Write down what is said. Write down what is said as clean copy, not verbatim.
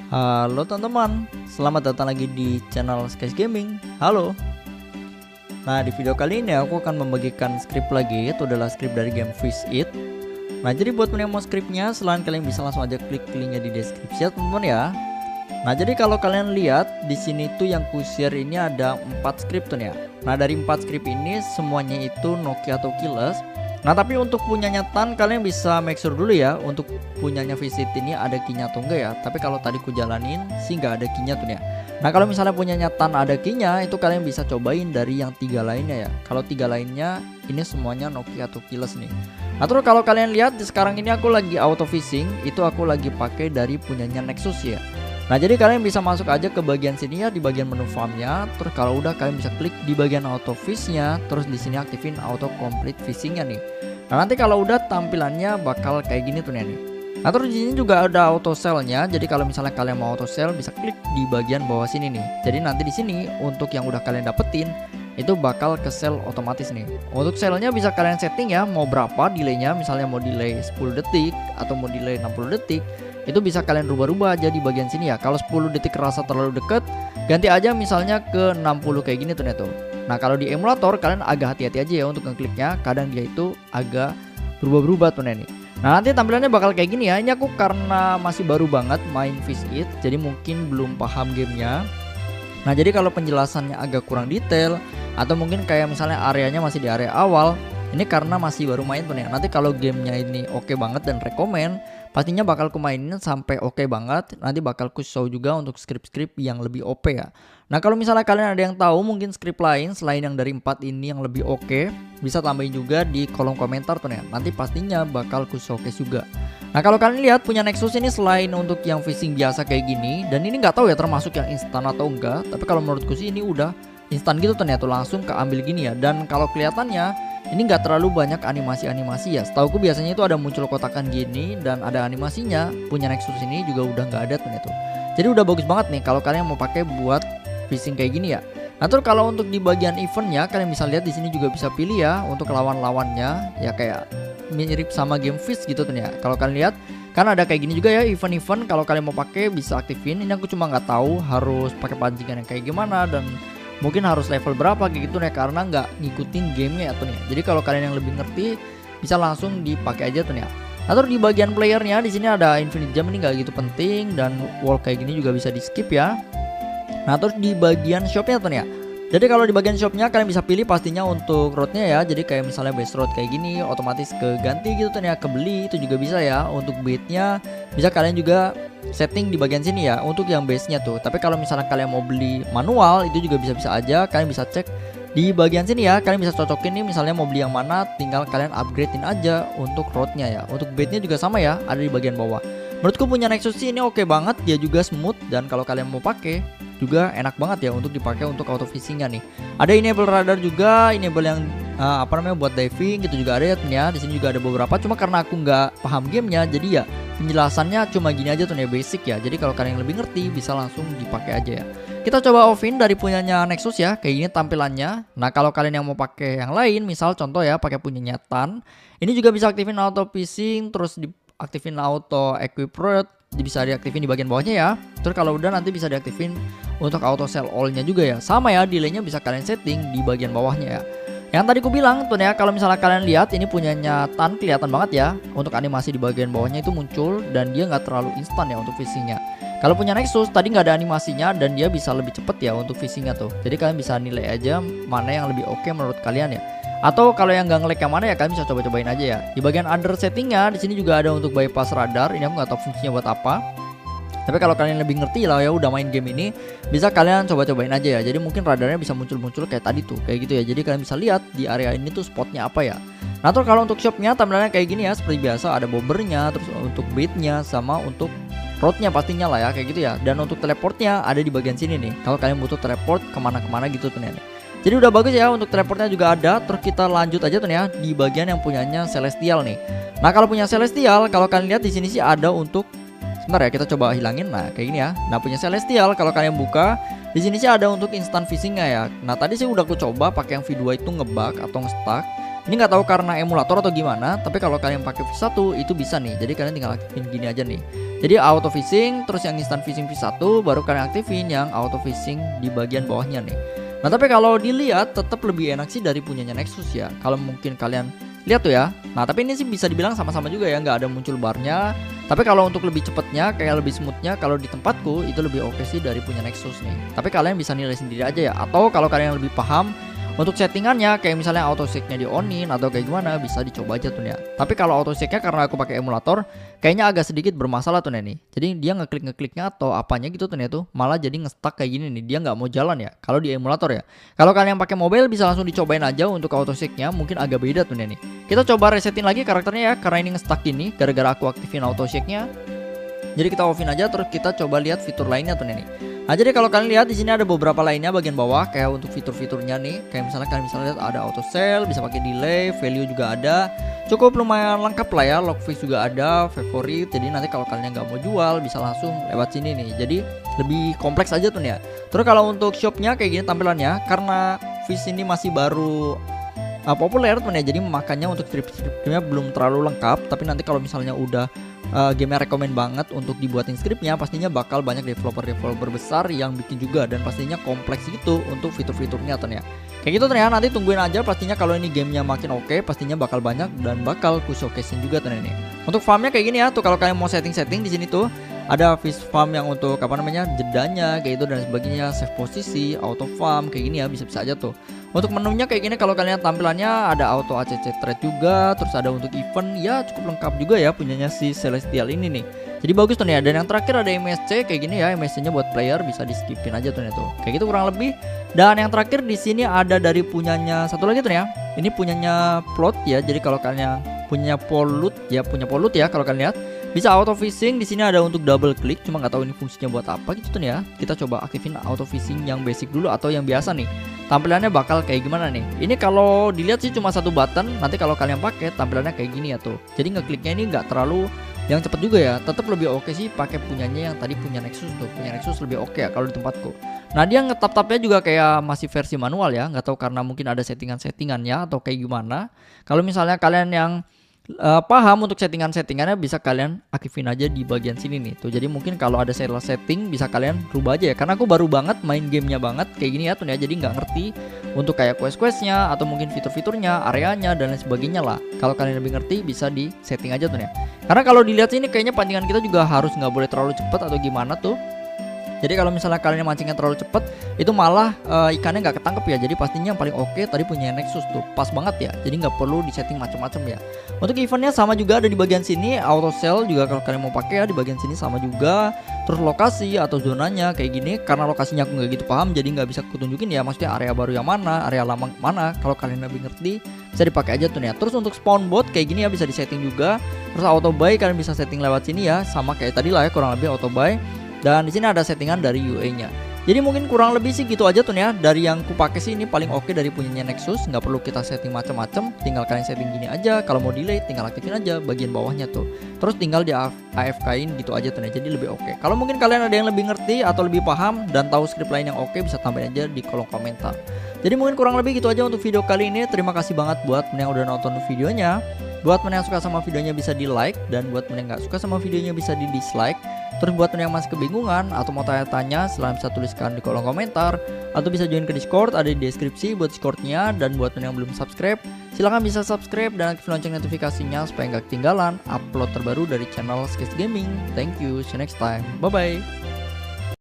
Halo teman-teman, selamat datang lagi di channel Skies Gaming. Halo. Nah, di video kali ini aku akan membagikan skrip lagi, itu adalah skrip dari game Fish It. Nah, jadi buat yang mau skripnya, selain kalian bisa langsung aja klik linknya di deskripsi ya teman-teman ya. Nah, jadi kalau kalian lihat di sini tuh yang ku share ini ada 4 skrip tuh ya. Nah, dari 4 skrip ini semuanya itu Nokia atau keyless. Nah, tapi untuk punyanya Tan kalian bisa make sure dulu ya untuk punyanya Visit ini ada key-nya atau enggak ya. Tapi kalau tadi ku jalanin sih nggak ada key-nya tuh ya. Nah, kalau misalnya punyanya Tan ada key-nya, itu kalian bisa cobain dari yang 3 lainnya ya. Kalau 3 lainnya ini semuanya Nokia atau keyless nih. Nah, terus kalau kalian lihat sekarang ini aku lagi auto fishing, itu aku lagi pakai dari punyanya Nexus ya. Nah, jadi kalian bisa masuk aja ke bagian sini ya, di bagian menu farmnya. Terus kalau udah kalian bisa klik di bagian auto fishnya, terus di sini aktifin auto complete fishingnya nih. Nah, nanti kalau udah tampilannya bakal kayak gini tuh nih. Nah, terus di sini juga ada auto sell-nya. Jadi kalau misalnya kalian mau auto sell bisa klik di bagian bawah sini nih. Jadi nanti di sini untuk yang udah kalian dapetin itu bakal ke sell otomatis nih. Untuk sell-nya bisa kalian setting ya, mau berapa delaynya, misalnya mau delay 10 detik atau mau delay 60 detik. Itu bisa kalian rubah-rubah aja di bagian sini ya. Kalau 10 detik rasa terlalu deket, ganti aja misalnya ke 60 kayak gini tuh. Nah, kalau di emulator kalian agak hati-hati aja ya untuk ngekliknya. Kadang dia itu agak berubah-berubah tuh nih. Nah, nanti tampilannya bakal kayak gini ya. Ini aku karena masih baru banget main Fish It, jadi mungkin belum paham gamenya. Nah, jadi kalau penjelasannya agak kurang detail atau mungkin kayak misalnya areanya masih di area awal, ini karena masih baru main tuh nih. Nanti kalau gamenya ini oke banget dan rekomen, pastinya bakal ku mainin sampai oke banget. Nanti bakal ku show juga untuk skrip-skrip yang lebih OP ya. Nah, kalau misalnya kalian ada yang tahu mungkin skrip lain selain yang dari 4 ini yang lebih oke, bisa tambahin juga di kolom komentar tuh ya. Nanti pastinya bakal ku showcase juga. Nah, kalau kalian lihat punya Nexus ini selain untuk yang fishing biasa kayak gini, dan ini nggak tahu ya termasuk yang instan atau enggak, tapi kalau menurutku sih ini udah instan gitu ternyata langsung keambil gini ya. Dan kalau kelihatannya ini nggak terlalu banyak animasi-animasi ya. Setauku biasanya itu ada muncul kotakan gini dan ada animasinya. Punya Nexus ini juga udah nggak ada ternyata. Jadi udah bagus banget nih kalau kalian mau pakai buat fishing kayak gini ya. Nah, terus kalau untuk di bagian eventnya kalian bisa lihat di sini juga bisa pilih ya untuk lawan-lawannya ya, kayak mirip sama game Fish gitu tuh ya. Kalau kalian lihat kan ada kayak gini juga ya event-event, kalau kalian mau pakai bisa aktifin. Ini aku cuma nggak tahu harus pakai pancingan yang kayak gimana dan mungkin harus level berapa kayak gitu nih, karena nggak ngikutin gamenya ya tuh nih. Jadi kalau kalian yang lebih ngerti bisa langsung dipakai aja tuh nih. Nah, terus di bagian playernya di sini ada infinite jam, ini nggak gitu penting, dan wall kayak gini juga bisa di skip ya. Nah, terus di bagian shopnya tuh nih ya. Jadi kalau di bagian shopnya kalian bisa pilih pastinya untuk roadnya ya. Jadi kayak misalnya base road kayak gini otomatis ke ganti gitu tuh ya, kebeli itu juga bisa ya. Untuk baitnya bisa kalian juga setting di bagian sini ya untuk yang base nya tuh. Tapi kalau misalnya kalian mau beli manual itu juga bisa aja. Kalian bisa cek di bagian sini ya. Kalian bisa cocokin nih misalnya mau beli yang mana, tinggal kalian upgradein aja untuk roadnya ya. Untuk baitnya juga sama ya, ada di bagian bawah. Menurutku punya Nexus ini oke banget, dia juga smooth, dan kalau kalian mau pakai juga enak banget ya untuk dipakai untuk auto fishingnya nih. Ada enable radar juga, enable yang buat diving gitu juga ada ya. Di sini juga ada beberapa, cuma karena aku nggak paham gamenya jadi ya penjelasannya cuma gini aja tuh nih, basic ya. Jadi kalau kalian yang lebih ngerti bisa langsung dipakai aja ya. Kita coba offin dari punyanya Nexus ya, kayak gini tampilannya. Nah, kalau kalian yang mau pakai yang lain, misal contoh ya pakai punyanya Tan, ini juga bisa aktifin auto fishing, terus diaktifin auto equip road, bisa diaktifin di bagian bawahnya ya. Terus kalau udah nanti bisa diaktifin untuk auto sell all-nya juga ya. Sama ya, delaynya bisa kalian setting di bagian bawahnya ya. Yang tadi ku bilang tuh ya, kalau misalnya kalian lihat ini punyanya Tan kelihatan banget ya. Untuk animasi di bagian bawahnya itu muncul dan dia nggak terlalu instan ya untuk fishingnya. Kalau punya Nexus tadi nggak ada animasinya dan dia bisa lebih cepet ya untuk fishingnya tuh. Jadi kalian bisa nilai aja mana yang lebih oke menurut kalian ya. Atau kalau yang nggak nge-lag yang mana ya kalian bisa coba-cobain aja ya. Di bagian other settingnya di sini juga ada untuk bypass radar. Ini aku nggak tahu fungsinya buat apa. Tapi kalau kalian lebih ngerti lah ya, udah main game ini, bisa kalian coba-cobain aja ya. Jadi mungkin radarnya bisa muncul-muncul kayak tadi tuh, kayak gitu ya. Jadi kalian bisa lihat di area ini tuh spotnya apa ya. Nah, terus kalau untuk shopnya tampilannya kayak gini ya, seperti biasa ada bobbernya, terus untuk baitnya sama untuk roadnya pastinya lah ya, kayak gitu ya. Dan untuk teleportnya ada di bagian sini nih. Kalau kalian butuh teleport kemana-kemana gitu tuh nih. Jadi udah bagus ya, untuk teleportnya juga ada. Terus kita lanjut aja tuh ya di bagian yang punyanya Celestial nih. Nah, kalau punya Celestial, kalau kalian lihat di sini sih ada untuk, sebentar ya, kita coba hilangin. Nah, kayak gini ya. Nah, punya Celestial kalau kalian buka di sini sih ada untuk instant fishingnya ya. Nah, tadi sih udah aku coba pakai yang V2 itu ngebug atau nge-stuck. Ini nggak tahu karena emulator atau gimana, tapi kalau kalian pakai V1 itu bisa nih. Jadi kalian tinggal aktifin gini aja nih. Jadi auto fishing, terus yang instant fishing V1, baru kalian aktifin yang auto fishing di bagian bawahnya nih. Nah tapi kalau dilihat tetap lebih enak sih dari punyanya Nexus ya. Kalau mungkin kalian lihat tuh ya. Nah tapi ini sih bisa dibilang sama-sama juga ya, nggak ada muncul barnya. Tapi kalau untuk lebih cepatnya, kayak lebih smoothnya, kalau di tempatku itu lebih oke sih dari punya Nexus nih. Tapi kalian bisa nilai sendiri aja ya. Atau kalau kalian lebih paham untuk settingannya, kayak misalnya auto checknya di onin atau kayak gimana, bisa dicoba aja tuh ya. Tapi kalau auto checknya karena aku pakai emulator, kayaknya agak sedikit bermasalah tuh nih. Jadi dia ngekliknya atau apanya gitu tuh tuh malah jadi nge-stuck kayak gini nih. Dia nggak mau jalan ya. Kalau di emulator ya. Kalau kalian pakai mobile bisa langsung dicobain aja untuk auto checknya, mungkin agak beda tuh nih. Kita coba resetin lagi karakternya ya, karena ini nge-stuck ini gara-gara aku aktifin auto checknya. Jadi kita offin aja, terus kita coba lihat fitur lainnya tuh nih. Nah jadi kalau kalian lihat di sini ada beberapa lainnya bagian bawah, kayak untuk fitur-fiturnya nih, kayak misalnya kalian bisa lihat ada auto sell, bisa pakai delay, value juga ada, cukup lumayan lengkap lah ya, logfish juga ada, favorite. Jadi nanti kalau kalian nggak mau jual bisa langsung lewat sini nih. Jadi lebih kompleks aja tuh ya. Terus kalau untuk shopnya kayak gini tampilannya, karena fish ini masih baru populer tuh ya, jadi makanya untuk script-scriptnya belum terlalu lengkap. Tapi nanti kalau misalnya udah game-nya rekomend banget untuk dibuatin scriptnya, pastinya bakal banyak developer besar yang bikin juga, dan pastinya kompleks gitu untuk fitur-fiturnya tuh ya. Kayak gitu ternyata nanti tungguin aja, pastinya kalau ini gamenya makin oke, pastinya bakal banyak dan bakal ku showcase-in juga tuh ini. Untuk farmnya kayak gini ya, tuh kalau kalian mau setting-setting di sini tuh ada fish farm yang untuk jedanya kayak gitu dan sebagainya, save posisi, auto farm kayak gini ya, bisa-bisa aja tuh. Untuk menunya kayak gini, kalau kalian tampilannya ada auto ACC trade juga, terus ada untuk event ya, cukup lengkap juga ya punyanya si Celestial ini nih. Jadi bagus tuh nih ya. Dan yang terakhir ada MSC kayak gini ya, MSC-nya buat player bisa di skipin aja tuh nih tuh. Kayak gitu kurang lebih. Dan yang terakhir di sini ada dari punyanya satu lagi tuh ya. Ini punyanya Plot ya. Jadi kalau kalian punya Pollute ya, kalau kalian lihat bisa auto fishing. Di sini ada untuk double click, cuma nggak tahu ini fungsinya buat apa gitu tuh ya. Kita coba aktifin auto fishing yang basic dulu atau yang biasa nih. Tampilannya bakal kayak gimana nih? Ini kalau dilihat sih cuma satu button. Nanti kalau kalian pakai tampilannya kayak gini ya tuh. Jadi ngekliknya ini nggak terlalu yang cepet juga ya. Tetap lebih oke sih pakai punyanya yang tadi punya Nexus tuh. Punya Nexus lebih oke ya kalau di tempatku. Nah dia ngetap-tapnya juga kayak masih versi manual ya. Nggak tahu karena mungkin ada settingannya atau kayak gimana. Kalau misalnya kalian yang paham untuk settingannya, bisa kalian aktifin aja di bagian sini nih tuh. Jadi mungkin kalau ada salah setting bisa kalian rubah aja ya, karena aku baru banget main gamenya banget kayak gini ya tuh ya. Jadi nggak ngerti untuk kayak quest-questnya atau mungkin fitur-fiturnya, areanya dan lain sebagainya lah. Kalau kalian lebih ngerti bisa di setting aja tuh ya. Karena kalau dilihat sini kayaknya pancingan kita juga harus nggak boleh terlalu cepat atau gimana tuh. Jadi kalau misalnya kalian mancingnya terlalu cepet, itu malah ikannya nggak ketangkep ya. Jadi pastinya yang paling oke tadi punya Nexus tuh, pas banget ya. Jadi nggak perlu disetting macam-macam ya. Untuk eventnya sama juga ada di bagian sini, auto sell juga kalau kalian mau pakai ya di bagian sini sama juga. Terus lokasi atau zonanya kayak gini, karena lokasinya aku nggak gitu paham, jadi nggak bisa kutunjukin ya. Maksudnya area baru yang mana, area lama mana. Kalau kalian lebih ngerti bisa dipakai aja tuh ya. Terus untuk spawn bot kayak gini ya bisa disetting juga. Terus auto buy kalian bisa setting lewat sini ya, sama kayak tadi lah ya, kurang lebih auto buy. Dan di sini ada settingan dari UI-nya. Jadi mungkin kurang lebih sih gitu aja tuh ya. Dari yang ku pakai sih ini paling oke dari punyanya Nexus. Nggak perlu kita setting macam-macam. Tinggal kalian setting gini aja. Kalau mau delay tinggal aktifin aja bagian bawahnya tuh. Terus tinggal di AFK-in gitu aja tuh ya. Jadi lebih oke. Kalau mungkin kalian ada yang lebih ngerti atau lebih paham dan tahu script lain yang oke, bisa tambahin aja di kolom komentar. Jadi mungkin kurang lebih gitu aja untuk video kali ini. Terima kasih banget buat yang udah nonton videonya. Buat yang suka sama videonya bisa di like, dan buat yang nggak suka sama videonya bisa di dislike. Terus buat yang masih kebingungan atau mau tanya-tanya, silahkan bisa tuliskan di kolom komentar, atau bisa join ke Discord, ada di deskripsi buat Discordnya. Dan buat yang belum subscribe, silahkan bisa subscribe dan aktifin lonceng notifikasinya supaya nggak ketinggalan upload terbaru dari channel Sketch Gaming. Thank you, see you next time, bye bye.